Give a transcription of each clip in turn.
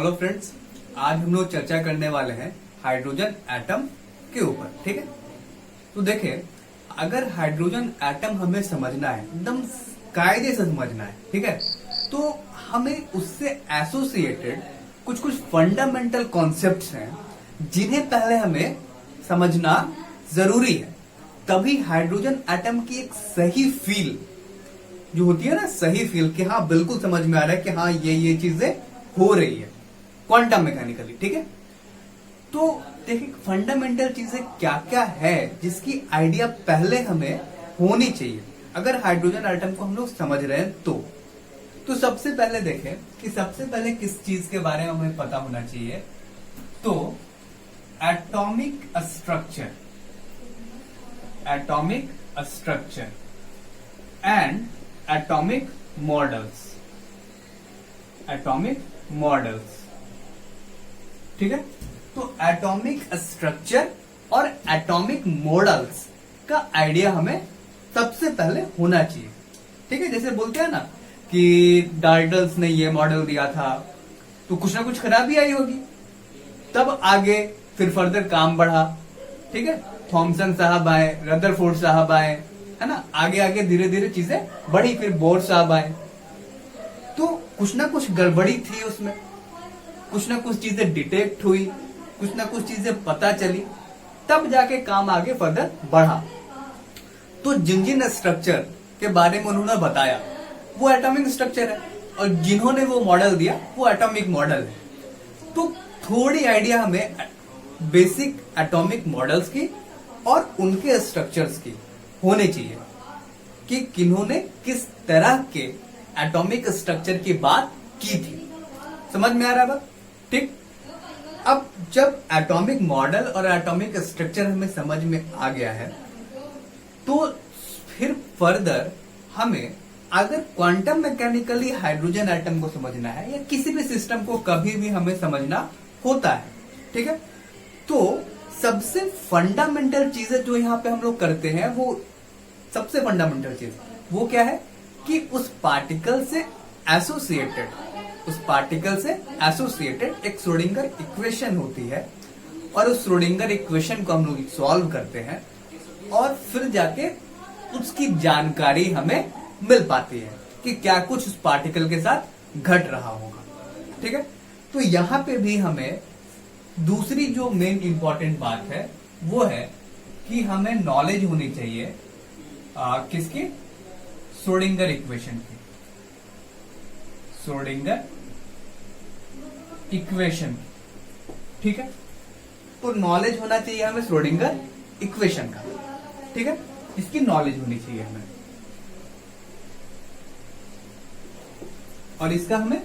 Hello friends, आज हम लोग चर्चा करने वाले हैं हाइड्रोजन एटम के ऊपर। ठीक है, तो देखिए, अगर हाइड्रोजन एटम हमें समझना है, एकदम कायदे से समझना है, ठीक है, तो हमें उससे एसोसिएटेड कुछ कुछ फंडामेंटल कॉन्सेप्ट्स हैं जिन्हें पहले हमें समझना जरूरी है। तभी हाइड्रोजन एटम की एक सही फील जो होती है ना, सही फील कि हाँ बिल्कुल समझ में आ रहा है कि हाँ ये चीजें हो रही है क्वांटम मैकेनिकली। ठीक है, तो देखिए फंडामेंटल चीजें क्या क्या है जिसकी आइडिया पहले हमें होनी चाहिए अगर हाइड्रोजन एटम को हम लोग समझ रहे हैं तो सबसे पहले देखें कि सबसे पहले किस चीज के बारे में हमें पता होना चाहिए। तो atomic structure and atomic models. ठीक है, तो एटॉमिक स्ट्रक्चर और एटॉमिक मॉडल्स का आइडिया हमें सबसे पहले होना चाहिए। ठीक है, जैसे बोलते हैं ना कि डाल्टन्स ने ये मॉडल दिया था तो कुछ ना कुछ खराबी आई होगी, तब आगे फिर फर्दर काम बढ़ा। ठीक है, थॉमसन साहब आए, रदरफोर्ड साहब आए, है ना, आगे आगे धीरे धीरे चीजें बढ़ी, फिर बोर साहब आए, तो कुछ ना कुछ गड़बड़ी थी उसमें, कुछ ना कुछ चीजें डिटेक्ट हुई, कुछ ना कुछ चीजें पता चली, तब जाके काम आगे फर्दर बढ़ा। तो जिन स्ट्रक्चर के बारे में उन्होंने बताया वो एटॉमिक स्ट्रक्चर है, और जिन्होंने वो मॉडल दिया वो एटॉमिक मॉडल है। तो थोड़ी आइडिया हमें बेसिक एटॉमिक मॉडल्स की और उनके स्ट्रक्चर्स की होने चाहिए कि किन्होंने किस तरह के एटॉमिक स्ट्रक्चर की बात की थी। समझ में आ रहा है बात? ठीक, अब जब एटॉमिक मॉडल और एटॉमिक स्ट्रक्चर हमें समझ में आ गया है तो फिर फर्दर हमें अगर क्वांटम मैकेनिकली हाइड्रोजन एटम को समझना है या किसी भी सिस्टम को कभी भी हमें समझना होता है, ठीक है, तो सबसे फंडामेंटल चीजें जो यहाँ पे हम लोग करते हैं, वो सबसे फंडामेंटल चीज वो क्या है कि उस पार्टिकल से एसोसिएटेड एक श्रोडिंगर इक्वेशन होती है, और उस श्रोडिंगर इक्वेशन को हम लोग सॉल्व करते हैं और फिर जाके उसकी जानकारी हमें मिल पाती है कि क्या कुछ उस पार्टिकल के साथ घट रहा होगा। ठीक है, तो यहां पे भी हमें दूसरी जो मेन इंपॉर्टेंट बात है वो है कि हमें नॉलेज होनी चाहिए किसकी? श्रोडिंगर इक्वेशन की। श्रोडिंगर इक्वेशन, ठीक है, तो नॉलेज होना चाहिए हमें श्रोडिंगर इक्वेशन का। ठीक है, इसकी नॉलेज होनी चाहिए हमें, और इसका हमें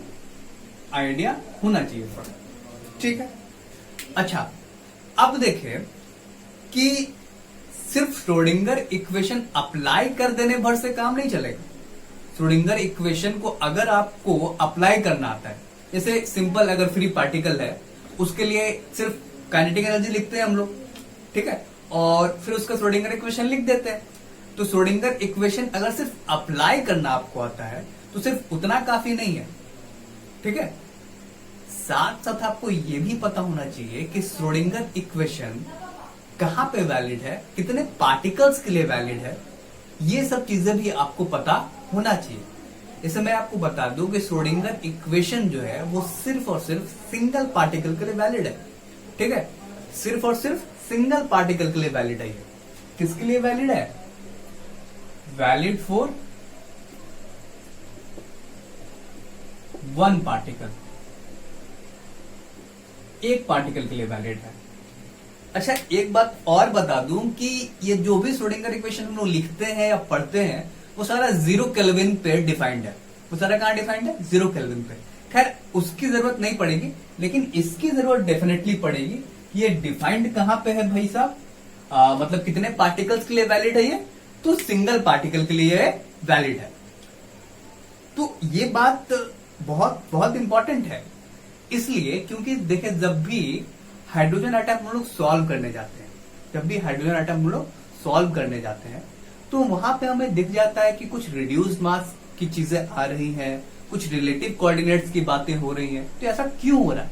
आइडिया होना चाहिए थोड़ा। ठीक है, अच्छा, अब देखें कि सिर्फ श्रोडिंगर इक्वेशन अप्लाई कर देने भर से काम नहीं चलेगा। श्रोडिंगर इक्वेशन को अगर आपको अप्लाई करना आता है, जैसे सिंपल अगर फ्री पार्टिकल है उसके लिए सिर्फ काइनेटिक एनर्जी लिखते हैं हम लोग, ठीक है, और फिर उसका श्रोडिंगर इक्वेशन लिख देते हैं। तो श्रोडिंगर इक्वेशन अगर सिर्फ अप्लाई करना आपको आता है तो सिर्फ उतना काफी नहीं है। ठीक है, साथ साथ आपको यह भी पता होना चाहिए कि श्रोडिंगर इक्वेशन कहां पे वैलिड है, कितने पार्टिकल्स के लिए वैलिड है, ये सब चीजें भी आपको पता होना चाहिए। जैसे मैं आपको बता दूं कि श्रोडिंगर इक्वेशन जो है वो सिर्फ और सिर्फ सिंगल पार्टिकल के लिए वैलिड है। ठीक है, सिर्फ और सिर्फ सिंगल पार्टिकल के लिए वैलिड है। किसके लिए वैलिड है? वैलिड फॉर वन पार्टिकल, एक पार्टिकल के लिए वैलिड है। अच्छा, एक बात और बता दूं कि ये जो भी श्रोडिंगर इक्वेशन हम लोग लिखते हैं या पढ़ते हैं वो सारा 0 केल्विन पे डिफाइंड है। वो सारा कहां डिफाइंड है? 0 केल्विन पे। खैर, उसकी जरूरत नहीं पड़ेगी, लेकिन इसकी जरूरत डेफिनेटली पड़ेगी। ये डिफाइंड कहां पे है भाई साहब? मतलब कितने पार्टिकल्स के लिए वैलिड है ये? तो सिंगल पार्टिकल के लिए वैलिड है। तो ये बात बहुत बहुत इंपॉर्टेंट है, इसलिए क्योंकि देखिए जब भी हाइड्रोजन एटम हम लोग सॉल्व करने जाते हैं, तो वहां पे हमें दिख जाता है कि कुछ रिड्यूस्ड मास की चीजें आ रही हैं, कुछ रिलेटिव कोऑर्डिनेट्स की बातें हो रही हैं। तो ऐसा क्यों हो रहा है?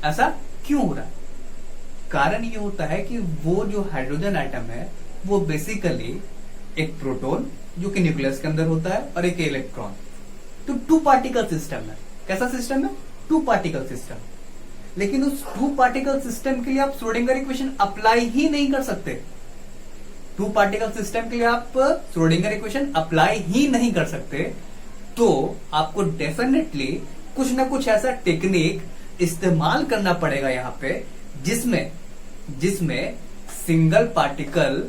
ऐसा क्यों हो रहा है? कारण ये होता है कि वो जो हाइड्रोजन एटम है वो बेसिकली एक प्रोटॉन जो कि न्यूक्लियस के अंदर होता है और एक इलेक्ट्रॉन। तो टू पार्टिकल सिस्टम है। कैसा सिस्टम है? Two particle system. लेकिन उस टू पार्टिकल सिस्टम के लिए आप श्रोडिंगर इक्वेशन अप्लाई ही नहीं कर सकते। टू पार्टिकल सिस्टम के लिए आप श्रोडिंगर इक्वेशन अप्लाई ही नहीं कर सकते। तो आपको डेफिनेटली कुछ ना कुछ ऐसा टेक्निक इस्तेमाल करना पड़ेगा यहां पे जिसमें सिंगल पार्टिकल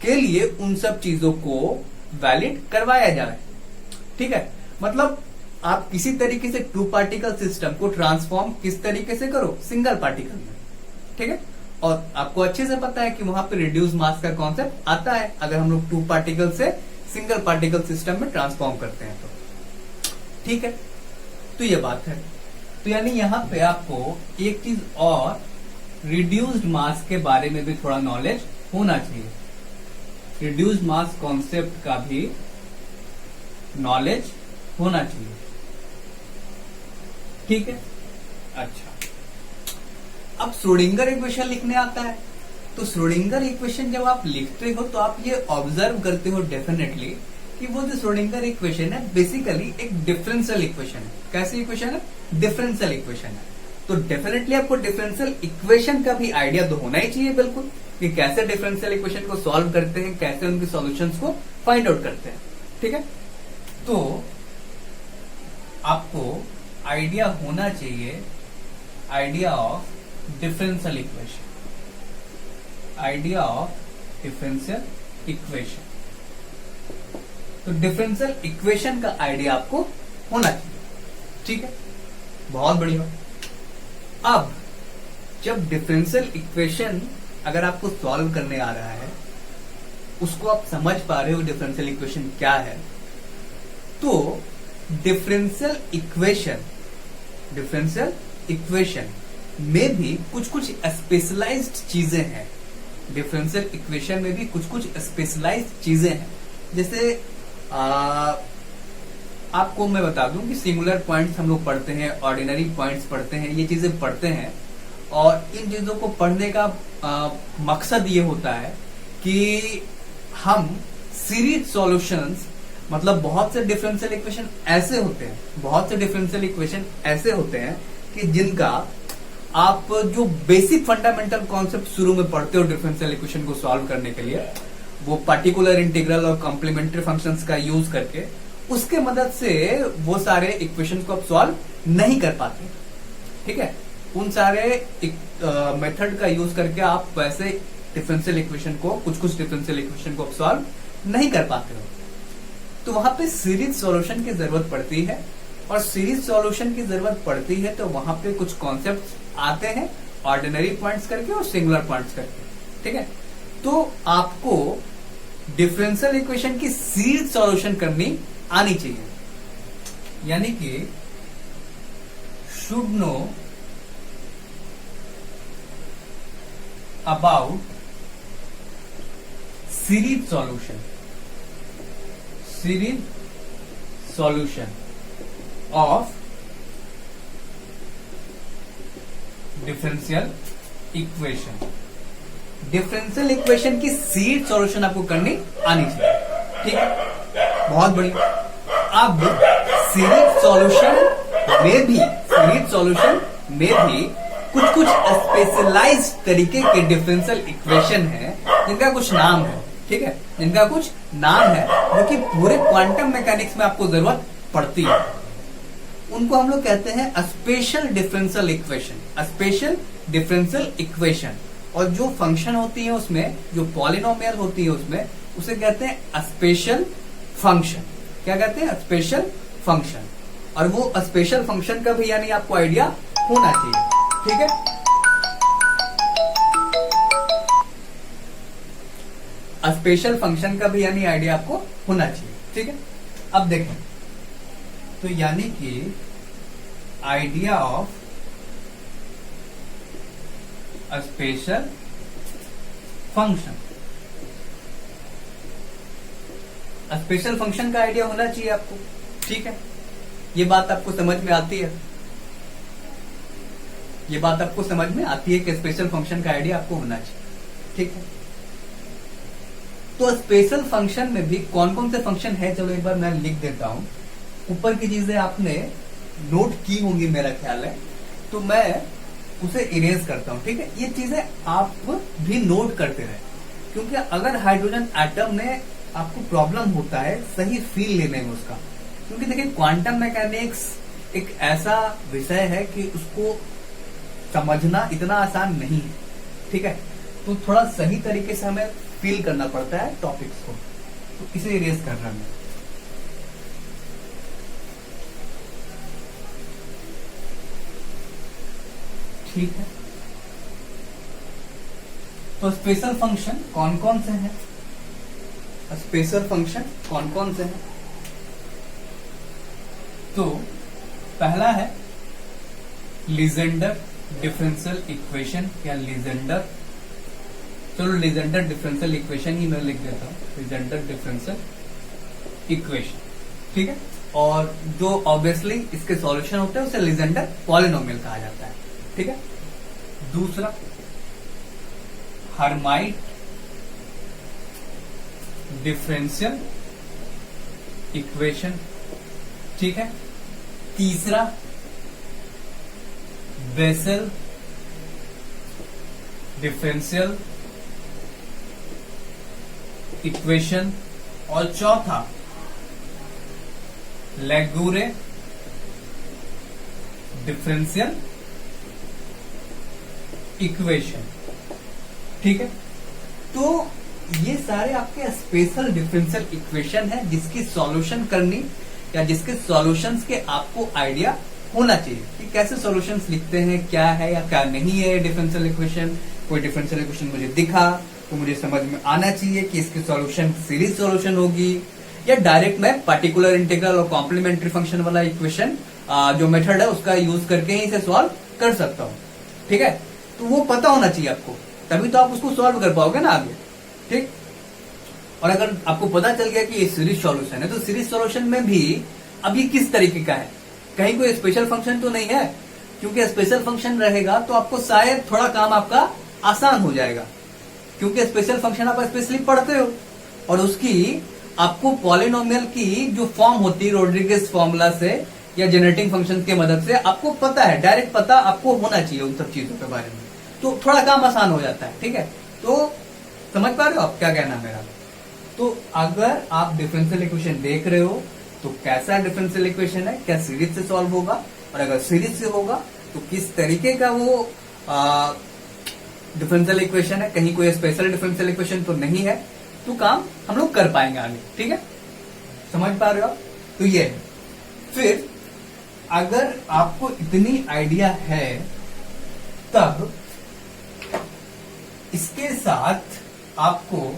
के लिए उन सब चीजों को वैलिड करवाया जाए। ठीक है, मतलब आप किसी तरीके से टू पार्टिकल सिस्टम को ट्रांसफॉर्म किस तरीके से करो? सिंगल पार्टिकल में। ठीक है, और आपको अच्छे से पता है कि वहां पे रिड्यूस मास का कॉन्सेप्ट आता है अगर हम लोग टू पार्टिकल से सिंगल पार्टिकल सिस्टम में ट्रांसफॉर्म करते हैं तो। ठीक है, तो ये बात है। तो यानी यहां पे आपको एक चीज और, रिड्यूस्ड मास के बारे में भी थोड़ा नॉलेज होना चाहिए। रिड्यूस्ड मास कॉन्सेप्ट का भी नॉलेज होना चाहिए। ठीक है, अच्छा। अब श्रोडिंगर इक्वेशन लिखने आता है। तो श्रोडिंगर इक्वेशन जब आप लिखते हो तो आप ये ऑब्जर्व करते हो डेफिनेटली कि वो जो श्रोडिंगर इक्वेशन है बेसिकली एक डिफरेंशियल इक्वेशन है। कैसी इक्वेशन है? डिफरेंशियल इक्वेशन है। तो डेफिनेटली आपको डिफरेंशियल इक्वेशन का भी आइडिया तो होना ही चाहिए बिल्कुल, कि कैसे डिफरेंशियल इक्वेशन को सॉल्व करते हैं, कैसे उनके सॉल्यूशंस को फाइंड आउट करते हैं। ठीक है, तो आपको आइडिया होना चाहिए, idea of differential equation, idea of differential equation. तो डिफरेंशियल इक्वेशन का आइडिया आपको होना चाहिए। ठीक है, बहुत बढ़िया। अब जब डिफरेंशियल इक्वेशन अगर आपको सॉल्व करने आ रहा है, उसको आप समझ पा रहे हो डिफरेंशियल इक्वेशन क्या है, तो डिफरेंशियल इक्वेशन में भी कुछ कुछ स्पेशलाइज्ड चीजें हैं। डिफरेंशियल इक्वेशन में भी कुछ कुछ स्पेशलाइज्ड चीजें हैं। जैसे आपको मैं बता दूं कि सिंगुलर पॉइंट्स हम लोग पढ़ते हैं, ऑर्डिनरी पॉइंट्स पढ़ते हैं, ये चीजें पढ़ते हैं। और इन चीजों को पढ़ने का मकसद ये होता है कि हम सीरीज सॉल्यूशंस, मतलब बहुत से डिफरेंशियल इक्वेशन ऐसे होते हैं कि जिनका आप जो बेसिक फंडामेंटल कॉन्सेप्ट शुरू में पढ़ते हो डिफरेंशियल इक्वेशन को सॉल्व करने के लिए, वो पर्टिकुलर इंटीग्रल और कॉम्प्लीमेंट्री फंक्शंस का यूज करके उसके मदद से वो सारे इक्वेशन को आप सॉल्व नहीं कर पाते। ठीक है, उन सारे मेथड का यूज करके आप वैसे डिफरेंशियल इक्वेशन को, कुछ डिफरेंशियल इक्वेशन को आप सॉल्व नहीं कर पाते हो। तो वहां पे सीरीज सॉल्यूशन की जरूरत पड़ती है, और सीरीज सॉल्यूशन की जरूरत पड़ती है तो वहां पे कुछ कॉन्सेप्ट्स आते हैं, ऑर्डिनरी पॉइंट्स करके और सिंगुलर पॉइंट्स करके। ठीक है, तो आपको डिफरेंशियल इक्वेशन की सीरीज सॉल्यूशन करनी आनी चाहिए, यानी कि should know about series solution of differential equation. Differential equation की सीरीज सॉल्यूशन आपको करनी आनी चाहिए। ठीक है, बहुत बढ़िया। अब सीरीज सॉल्यूशन में भी कुछ स्पेशलाइज्ड तरीके के डिफरेंशियल इक्वेशन है जिनका कुछ नाम है। ठीक है, जिनका कुछ नाम है जो कि पूरे क्वांटम मैकेनिक्स में आपको जरूरत पड़ती है। उनको हम लोग कहते हैं स्पेशल डिफरेंशियल इक्वेशन। और जो फंक्शन होती है उसमें, जो पॉलिनोमियल होती है उसमें, उसे कहते हैं स्पेशल फंक्शन। क्या कहते हैं? Special function. और वो स्पेशल फंक्शन का भी यानी आपको आइडिया होना चाहिए। ठीक है, स्पेशल फंक्शन का भी यानी आइडिया आपको होना चाहिए। ठीक है, अब देखें तो यानी कि idea of special function, special function का आइडिया होना चाहिए आपको। ठीक है, ये बात आपको समझ में आती है? ये बात आपको समझ में आती है कि स्पेशल फंक्शन का आइडिया आपको होना चाहिए, ठीक है। तो स्पेशल फंक्शन में भी कौन कौन से फंक्शन है, चलो एक बार मैं लिख देता हूं। ऊपर की चीजें आपने नोट की होंगी मेरा ख्याल है, तो मैं उसे इरेज करता हूं, ठीक है। ये चीजें आप भी नोट करते रहे, क्योंकि अगर हाइड्रोजन एटम में आपको प्रॉब्लम होता है सही फील लेने में उसका, क्योंकि देखिए क्वांटम मैकेनिक्स एक ऐसा विषय है कि उसको समझना इतना आसान नहीं है, ठीक है। तो थोड़ा सही तरीके से हमें फील करना पड़ता है टॉपिक्स को, तो इसे इरेज कर रहा हूं। ठीक है, तो स्पेशल फंक्शन कौन कौन से हैं? स्पेशल फंक्शन कौन कौन से हैं? तो पहला है लीजेंडर डिफरेंशियल इक्वेशन या लीजेंडर, चलो लीजेंडर डिफरेंशियल इक्वेशन ही मैं लिख देता हूं, लीजेंडर डिफरेंशियल इक्वेशन, ठीक है। और जो ऑब्वियसली इसके सॉल्यूशन होते हैं उसे लीजेंडर पॉलिनोमियल कहा जाता है, ठीक है। दूसरा हर्माइट डिफरेंशियल इक्वेशन, ठीक है। तीसरा बेसल डिफरेंशियल इक्वेशन, और चौथा लेगुरे डिफरेंशियल इक्वेशन, ठीक है। तो ये सारे आपके स्पेशल डिफरेंशियल इक्वेशन है जिसकी सॉल्यूशन करनी या जिसके सॉल्यूशंस के आपको आइडिया होना चाहिए कि कैसे सॉल्यूशंस लिखते हैं, क्या है या क्या नहीं है डिफरेंशियल इक्वेशन। कोई डिफरेंशियल इक्वेशन मुझे दिखा तो मुझे समझ में आना चाहिए कि इसकी सॉल्यूशन सीरीज सॉल्यूशन होगी या डायरेक्ट मैं पार्टिकुलर इंटीग्रल और कॉम्प्लीमेंट्री फंक्शन वाला इक्वेशन जो मेथड है उसका यूज करके ही इसे सॉल्व कर सकता हूं, ठीक है। तो वो पता होना चाहिए आपको, तभी तो आप उसको सॉल्व कर पाओगे ना आगे, ठीक। और अगर आपको पता चल गया कि ये सीरीज सॉल्यूशन है, तो सीरीज सॉल्यूशन में भी अब ये किस तरीके का है, कहीं कोई स्पेशल फंक्शन तो नहीं है, क्योंकि स्पेशल फंक्शन रहेगा तो आपको शायद थोड़ा काम आपका आसान हो जाएगा, क्योंकि स्पेशल फंक्शन आप स्पेशली पढ़ते हो और उसकी आपको पॉलिनोमियल की जो फॉर्म होती है रोड्रिगेज फॉर्मूला से या जनरेटिंग फंक्शन की मदद से आपको पता है, डायरेक्ट पता आपको होना चाहिए उन सब चीजों के बारे में, तो थोड़ा काम आसान हो जाता है, ठीक है। तो समझ पा रहे हो आप क्या कहना मेरा? तो अगर आप डिफरेंशियल इक्वेशन देख रहे हो तो कैसा डिफरेंशियल इक्वेशन है, क्या सीरीज से सॉल्व होगा, और अगर सीरीज से होगा तो किस तरीके का वो डिफरेंशियल इक्वेशन है, कहीं कोई स्पेशल डिफरेंशियल इक्वेशन तो नहीं है, तो काम हम लोग कर पाएंगे आगे, ठीक है। समझ पा रहे हो आप? तो ये है। फिर अगर आपको इतनी आइडिया है तब इसके साथ आपको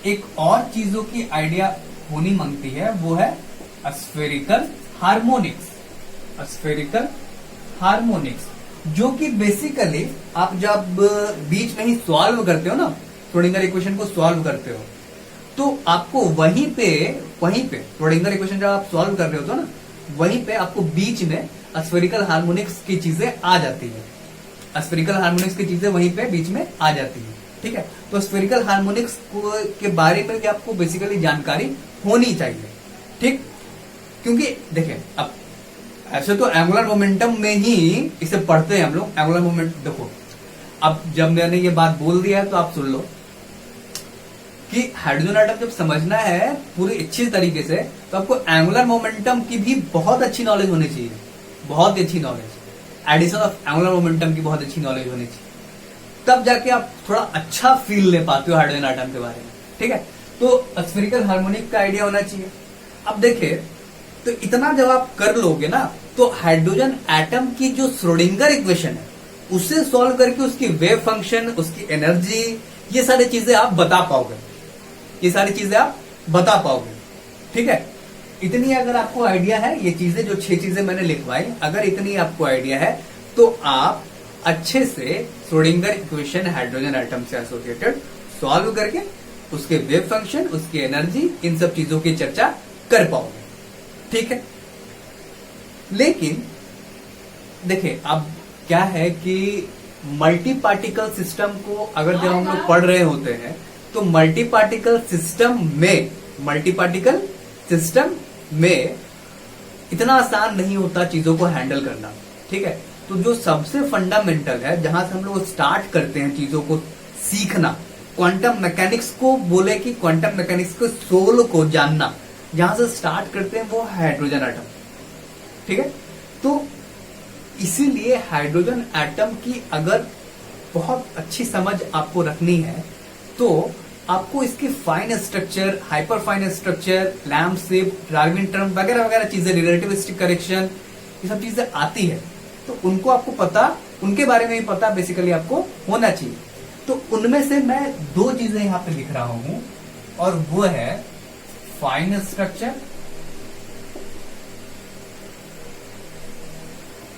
एक और चीजों की आइडिया होनी मांगती है, वो है स्फेरिकल हार्मोनिक्स। स्फेरिकल हार्मोनिक्स जो कि बेसिकली आप जब बीच में ही सॉल्व करते हो ना, श्रोडिंगर इक्वेशन को सॉल्व करते हो, तो आपको वहीं पे श्रोडिंगर इक्वेशन जब आप सॉल्व कर रहे हो तो ना, वहीं पे आपको बीच में स्फेरिकल हार्मोनिक्स की चीजें आ जाती है। स्फेरिकल हार्मोनिक्स की चीजें वहीं पे बीच में आ जाती है, ठीक है। तो स्फेरिकल हार्मोनिक्स के बारे में भी आपको बेसिकली जानकारी होनी चाहिए, ठीक। क्योंकि देखिए अब ऐसे तो एंगुलर मोमेंटम में ही इसे पढ़ते हैं हम लोग, एंगुलर मोमेंट। देखो अब जब मैंने ये बात बोल दिया है तो आप सुन लो कि हाइड्रोजन एटम जब समझना है पूरी अच्छी तरीके से, तो आपको एंगुलर मोमेंटम की भी बहुत अच्छी नॉलेज होनी चाहिए, बहुत अच्छी knowledge, addition of angular momentum की बहुत अच्छी नॉलेज होनी चाहिए, तब जाके आप थोड़ा अच्छा फील ले पाते हो हाइड्रोजन एटम के बारे में, ठीक है। तो स्फेरिकल हार्मोनिक का आइडिया होना चाहिए। अब देखिए, तो इतना जब आप कर लोगे ना, तो हाइड्रोजन एटम की जो श्रोडिंगर इक्वेशन है उसे सॉल्व करके उसकी वेव फंक्शन, उसकी एनर्जी, ये सारी चीजें आप बता पाओगे, ये सारी चीजें आप बता पाओगे, ठीक है। इतनी अगर आपको आइडिया है, ये चीजें जो 6 चीजें मैंने लिखवाई, अगर इतनी आपको आइडिया है तो आप अच्छे से श्रोडिंगर इक्वेशन हाइड्रोजन एटम से एसोसिएटेड सॉल्व करके उसके वेव फंक्शन, उसकी एनर्जी, इन सब चीजों की चर्चा कर पाओगे, ठीक है। लेकिन देखिए अब क्या है कि मल्टी पार्टिकल सिस्टम को अगर जब हम लोग पढ़ रहे होते हैं तो मल्टी पार्टिकल सिस्टम में इतना आसान नहीं होता चीजों को हैंडल करना। ठीक है, तो जो सबसे फंडामेंटल है, जहां से हम लोग स्टार्ट करते हैं चीजों को सीखना, क्वांटम मैकेनिक्स को बोले कि क्वांटम मैकेनिक्स के सोल को जानना, जहां से स्टार्ट करते हैं वो हाइड्रोजन एटम। ठीक है, तो इसीलिए हाइड्रोजन एटम की अगर बहुत अच्छी समझ आपको रखनी है तो आपको इसकी fine structure, hyper fine structure, lamp shape, Darwin term वगैरह वगैरह चीजें, रिलेटिविस्टिक करेक्शन, ये सब चीजें आती है, तो उनको आपको पता, उनके बारे में ही पता बेसिकली आपको होना चाहिए। तो उनमें से मैं दो चीजें यहां पे लिख रहा हूं और वो है फाइन स्ट्रक्चर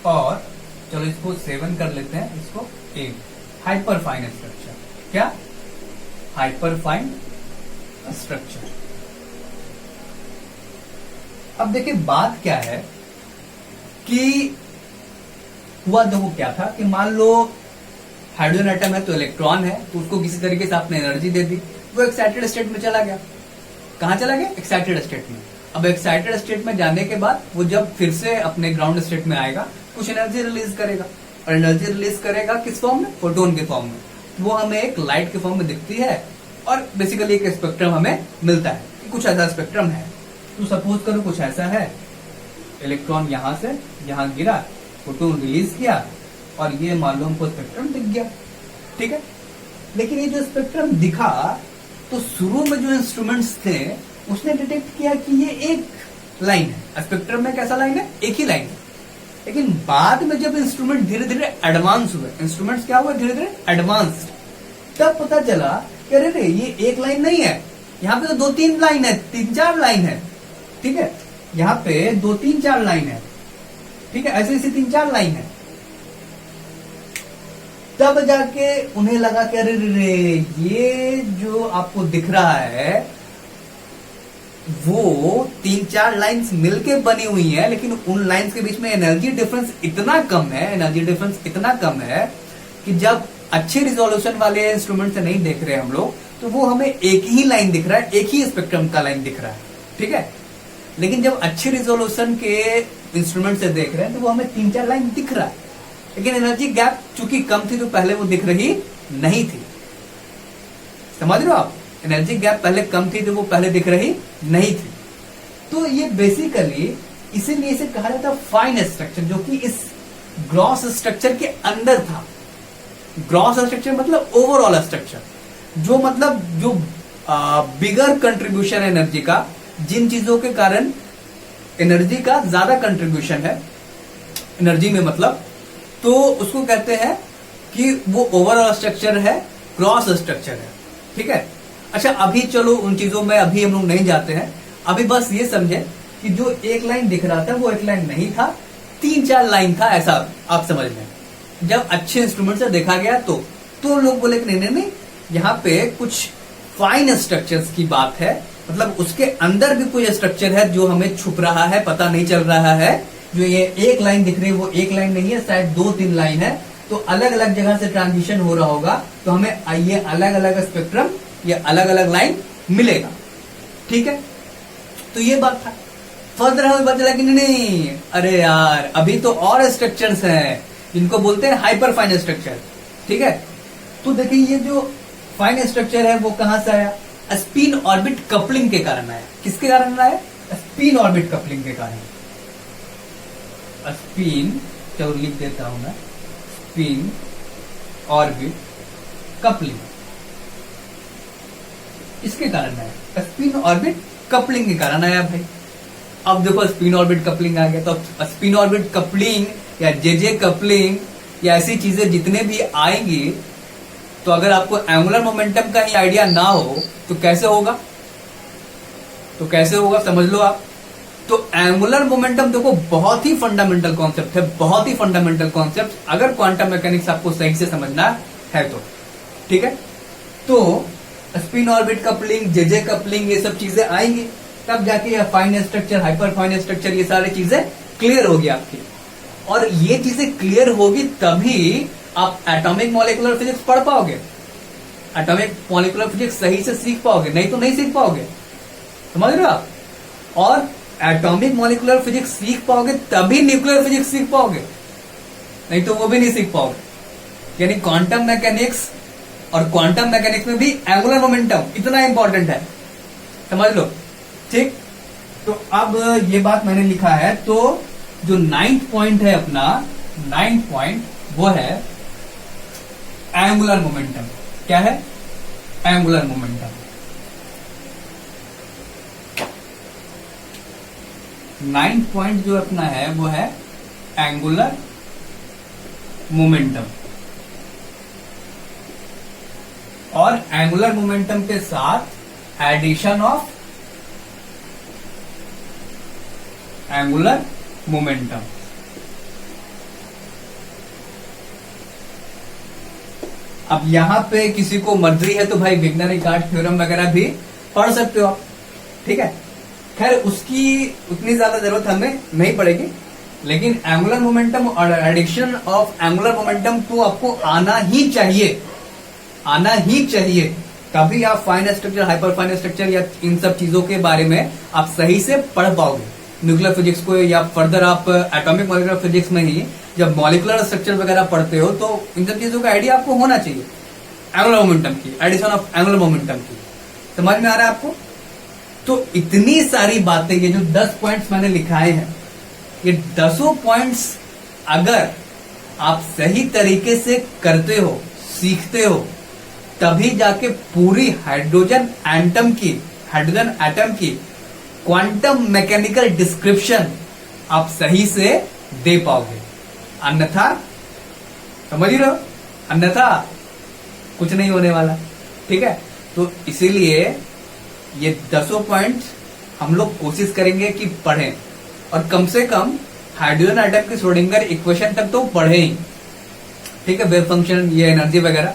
और चलो इसको 7 कर लेते हैं, इसको 8 हाइपर फाइन स्ट्रक्चर। क्या? Hyper fine structure. अब देखिए बात क्या है कि हुआ देखो क्या था कि मान लो हाइड्रोजन एटम है तो इलेक्ट्रॉन है, तो उसको किसी तरीके से आपने एनर्जी दे दी, वो एक्साइटेड स्टेट में चला गया। कहां चला गया? एक्साइटेड स्टेट में। अब एक्साइटेड स्टेट में जाने के बाद वो जब फिर से अपने ग्राउंड स्टेट में आएगा कुछ एनर्जी रिलीज करेगा, और एनर्जी रिलीज करेगा किस फॉर्म में? फोटोन के फॉर्म में। वो हमें एक लाइट के फॉर्म में दिखती है और बेसिकली एक स्पेक्ट्रम हमें मिलता है कि कुछ ऐसा स्पेक्ट्रम है। तो सपोज करो कुछ ऐसा है, इलेक्ट्रॉन यहां से यहां गिरा, फोटोन रिलीज किया और ये मान लो हमको स्पेक्ट्रम दिख गया। ठीक है, लेकिन ये जो स्पेक्ट्रम दिखा तो शुरू में जो इंस्ट्रूमेंट्स थे उसने डिटेक्ट किया कि ये एक लाइन है, स्पेक्ट्रम में कैसा लाइन है? एक ही लाइन है। लेकिन बाद में जब इंस्ट्रूमेंट धीरे धीरे एडवांस हुए, इंस्ट्रूमेंट्स क्या हुए? धीरे धीरे एडवांस्ड, तब पता चला कि अरे ये एक लाइन नहीं है, यहाँ पे तो 2-3 लाइन है, 3-4 लाइन है। ठीक है, यहाँ पे 2-3-4 लाइन है। ठीक है, ऐसे ऐसे 3-4 लाइन है। तब जाके उन्हें लगा कि अरे रे ये जो आपको दिख रहा है वो 3-4 लाइंस मिलके बनी हुई है, लेकिन उन लाइंस के बीच में एनर्जी डिफरेंस इतना कम है कि जब अच्छे रिजोल्यूशन वाले इंस्ट्रूमेंट से नहीं देख रहे हम लोग तो वो हमें एक ही लाइन दिख रहा है, एक ही स्पेक्ट्रम का लाइन दिख रहा है। ठीक है, लेकिन जब अच्छे रिजोल्यूशन के इंस्ट्रूमेंट से देख रहे हैं तो वो हमें 3-4 लाइन दिख रहा है, लेकिन एनर्जी गैप चूंकि कम थी तो पहले वो दिख रही नहीं थी। समझ रहे हो आप? एनर्जी गैप पहले कम थी तो वो पहले दिख रही नहीं थी। तो ये बेसिकली इसीलिए इसे कहा जाता है फाइन स्ट्रक्चर, जो कि इस ग्रॉस स्ट्रक्चर के अंदर था। ग्रॉस स्ट्रक्चर मतलब ओवरऑल स्ट्रक्चर, जो मतलब जो बिगर कंट्रीब्यूशन एनर्जी का, जिन चीजों के कारण एनर्जी का ज्यादा कंट्रीब्यूशन है एनर्जी में, मतलब तो उसको कहते हैं कि वो ओवरऑल स्ट्रक्चर है, ग्रॉस स्ट्रक्चर है। ठीक है, अच्छा अभी चलो उन चीजों में अभी हम लोग नहीं जाते हैं, अभी बस ये समझे कि जो एक लाइन दिख रहा था वो एक लाइन नहीं था, 3-4 लाइन था, ऐसा आप समझ लें। जब अच्छे इंस्ट्रूमेंट से देखा गया तो लोग बोले कि नहीं, यहाँ पे कुछ फाइन स्ट्रक्चर्स की बात है, मतलब उसके अंदर भी कोई स्ट्रक्चर है जो हमें छुप रहा है, पता नहीं चल रहा है। जो ये एक लाइन दिख रही है वो एक लाइन नहीं है, शायद 2-3 लाइन है, तो अलग अलग जगह से ट्रांजिशन हो रहा होगा, तो हमें ये अलग अलग स्पेक्ट्रम, ये अलग अलग लाइन मिलेगा। ठीक है, तो ये बात था। फर्दर हमें पता चला कि नहीं, अरे यार अभी तो और स्ट्रक्चर्स हैं जिनको बोलते हैं हाइपर फाइन स्ट्रक्चर। ठीक है, तो देखिए ये जो फाइन स्ट्रक्चर है वो कहां से आया? स्पिन ऑर्बिट कपलिंग के कारण आया। किसके कारण आया? स्पिन ऑर्बिट कपलिंग के कारण। स्पिन, चलो लिख देता हूं मैं, स्पिन ऑर्बिट कपलिंग, इसके कारण आया। स्पिन ऑर्बिट कपलिंग के कारण आया भाई। अब देखो स्पिन ऑर्बिट कपलिंग आ गया, तो स्पिन ऑर्बिट कपलिंग या जे कपलिंग या ऐसी चीजें जितने भी आएंगी, तो अगर आपको एंगुलर मोमेंटम का ही आइडिया ना हो तो कैसे होगा? समझ लो आप। तो एंगुलर मोमेंटम देखो बहुत ही फंडामेंटल कॉन्सेप्ट है, बहुत ही फंडामेंटल कॉन्सेप्ट, अगर क्वांटम मैकेनिक्स आपको सही से समझना है तो। ठीक है, तो spin orbit coupling, J coupling, ये सब चीजें आएंगी, तब जाके ये fine structure, hyper fine structure, ये सारी चीजें क्लियर होगी आपकी। और ये चीजें क्लियर होगी तभी आप एटॉमिक मॉलिक्यूलर फिजिक्स पढ़ पाओगे, एटॉमिक मॉलिक्यूलर फिजिक्स सही से सीख पाओगे, नहीं तो नहीं सीख पाओगे। समझ रहे हो आप? और एटॉमिक मॉलिक्यूलर फिजिक्स सीख पाओगे तभी न्यूक्लियर फिजिक्स सीख पाओगे, नहीं तो वो भी नहीं सीख पाओगे। यानी क्वांटम मैकेनिक्स, और क्वांटम मैकेनिक्स में भी एंगुलर मोमेंटम इतना इंपॉर्टेंट है, समझ लो। ठीक, तो अब ये बात मैंने लिखा है। तो जो 9th पॉइंट है अपना, 9th पॉइंट वो है एंगुलर मोमेंटम। क्या है? Angular momentum. 9th पॉइंट जो अपना है वो है एंगुलर मोमेंटम। और एंगुलर मोमेंटम के साथ एडिशन ऑफ एंगुलर मोमेंटम। अब यहां पे किसी को मर्जी है तो भाई विग्नर रिकार्ड थ्योरम वगैरह भी पढ़ सकते हो आप, ठीक है। खैर उसकी उतनी ज्यादा जरूरत हमें नहीं पड़ेगी, लेकिन एंगुलर मोमेंटम और एडिशन ऑफ एंगुलर मोमेंटम तो आपको आना ही चाहिए, आना ही चाहिए। तभी आप fine structure, hyper fine structure या इन सब चीजों के बारे में आप सही से पढ़ पाओगे न्यूक्लियर फिजिक्स को, या फर्दर आप एटॉमिक मॉलिक्यूलर फिजिक्स में ही जब मॉलिक्यूलर स्ट्रक्चर वगैरह पढ़ते हो तो इन सब चीजों का आइडिया आपको होना चाहिए। एंगुलर मोमेंटम की, एडिशन ऑफ एंगुलर मोमेंटम की, समझ में आ रहा है आपको? तो इतनी सारी बातें, ये जो 10 पॉइंट्स मैंने लिखाए हैं, ये 10 पॉइंट्स अगर आप सही तरीके से करते हो, सीखते हो, तभी जाके पूरी हाइड्रोजन एटम की क्वांटम मैकेनिकल डिस्क्रिप्शन आप सही से दे पाओगे। अन्यथा, समझ रहे हो, अन्यथा कुछ नहीं होने वाला, ठीक है। तो इसीलिए ये 10 पॉइंट हम लोग कोशिश करेंगे कि पढ़ें, और कम से कम हाइड्रोजन एटम की श्रोडिंगर इक्वेशन तक तो पढ़े ही, ठीक है। वेव फंक्शन, ये एनर्जी वगैरह।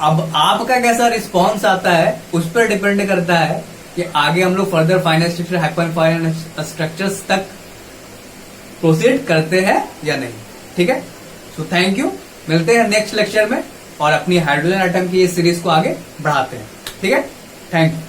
अब आपका कैसा रिस्पॉन्स आता है उस पर डिपेंड करता है कि आगे हम लोग further final structure, hyper fine structures तक प्रोसीड करते हैं या नहीं, ठीक है। सो थैंक यू, मिलते हैं नेक्स्ट लेक्चर में और अपनी हाइड्रोजन एटम की इस सीरीज को आगे बढ़ाते हैं, ठीक है। Thank you.